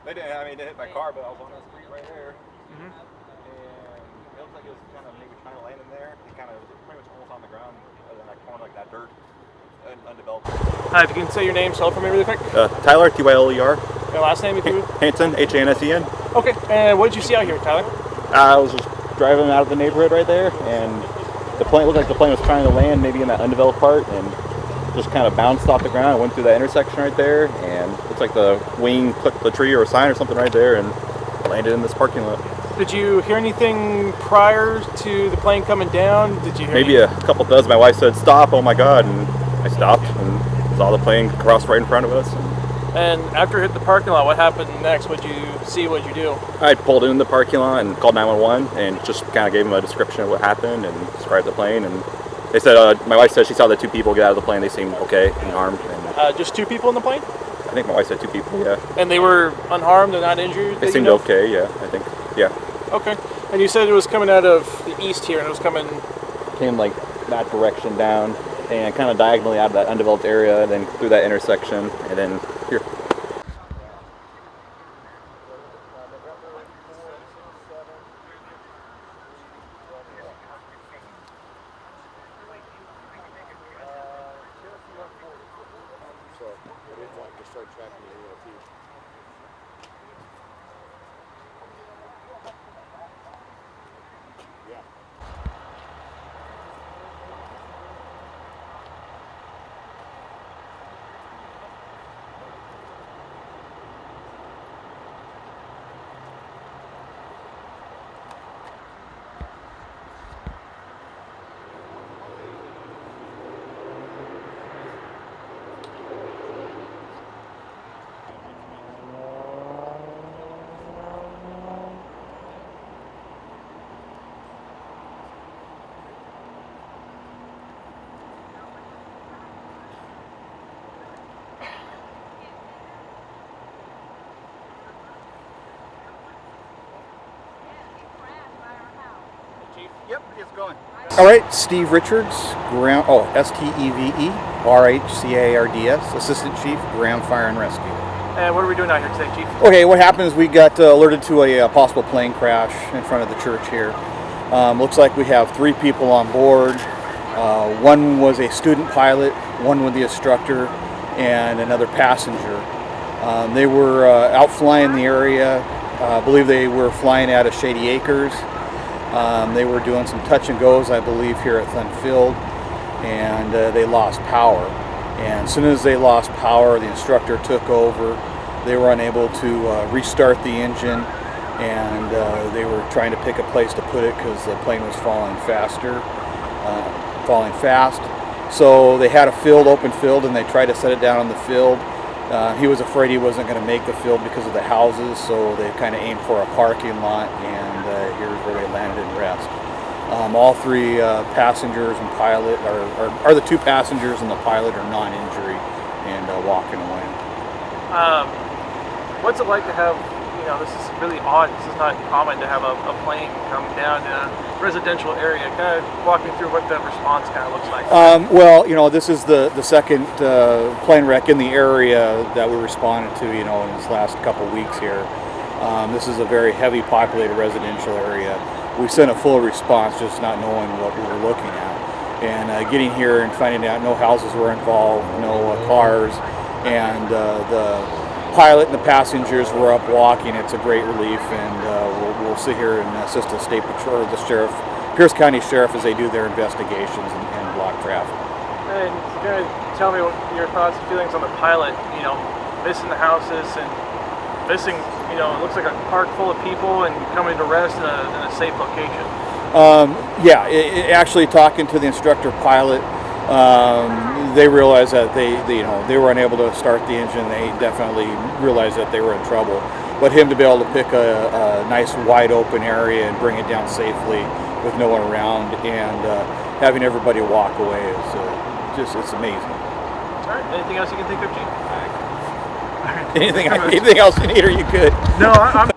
They didn't. I mean, they hit my car, but I was on the street right there, Mm-hmm. and it looked like it was kind of maybe trying to land in there. It kind of was pretty much almost on the ground, other than that corner, like that dirt, undeveloped. Hi, if you can say your name, spell it for me really quick. Tyler, Tyler. Your last name, if you. Hansen, Hansen. Okay. And what did you see out here, Tyler? I was just driving out of the neighborhood right there, and the plane looked like the plane was trying to land maybe in that undeveloped part, and just kind of bounced off the ground. Went through that intersection right there, and looks like the wing clipped the tree or a sign or something right there, and landed in this parking lot. Did you hear anything prior to the plane coming down? Did you hear Maybe a couple dozen. My wife said, "Stop!" Oh my God! And I stopped and saw the plane cross right in front of us. And after it hit the parking lot, what happened next? What'd you see? What'd you do? I pulled in the parking lot and called 911 and just kind of gave them a description of what happened and described the plane. And they said, my wife said she saw the two people get out of the plane. They seemed okay, unharmed. And Just two people in the plane? I think my wife said two people, yeah. And they were unharmed and not injured? They seemed okay, yeah, I think, yeah. Okay. And you said it was coming out of the east here, and it was coming... Came like that direction down and kind of diagonally out of that undeveloped area, then through that intersection, and then here. So I didn't want to start tracking the ALT. Yeah. Yep, it's going. All right, Steve Richards, STEVE-RHCARDS, Assistant Chief, Ground Fire and Rescue. And what are we doing out here today, Chief? Okay, what happened is we got alerted to a possible plane crash in front of the church here. Looks like we have 3 people on board. One was a student pilot, one was the instructor, and another passenger. They were out flying the area. I believe they were flying out of Shady Acres. They were doing some touch and goes, I believe, here at Thun Field, and they lost power. And as soon as they lost power, the instructor took over. They were unable to restart the engine, and they were trying to pick a place to put it because the plane was falling fast. So they had a open field, and they tried to set it down on the field. He was afraid he wasn't going to make the field because of the houses, so they kind of aimed for a parking lot, and here's where they landed and rest. All 3 passengers and pilot are the 2 passengers and the pilot are non-injury and walking away. What's it like to have, this is really odd. This is not common to have a plane come down in a residential area. Kind of walk me through what the response kind of looks like. Well, this is the second plane wreck in the area that we responded to, in this last couple weeks here. This is a very heavy populated residential area. We sent a full response, just not knowing what we were looking at. And getting here and finding out no houses were involved, no cars, and the pilot and the passengers were up walking. It's a great relief, and we'll sit here and assist the state patrol, or the sheriff, Pierce County Sheriff, as they do their investigations and block traffic. And kind of tell me what your thoughts and feelings on the pilot, missing the houses and missing, it looks like a park full of people and coming to rest in a safe location. Actually talking to the instructor pilot, they realized that they were unable to start the engine. They definitely realized that they were in trouble. But him to be able to pick a nice wide open area and bring it down safely with no one around, and having everybody walk away is it's amazing. All right. Anything else you can think of, Chief? Anything else you need, or you good? No, I'm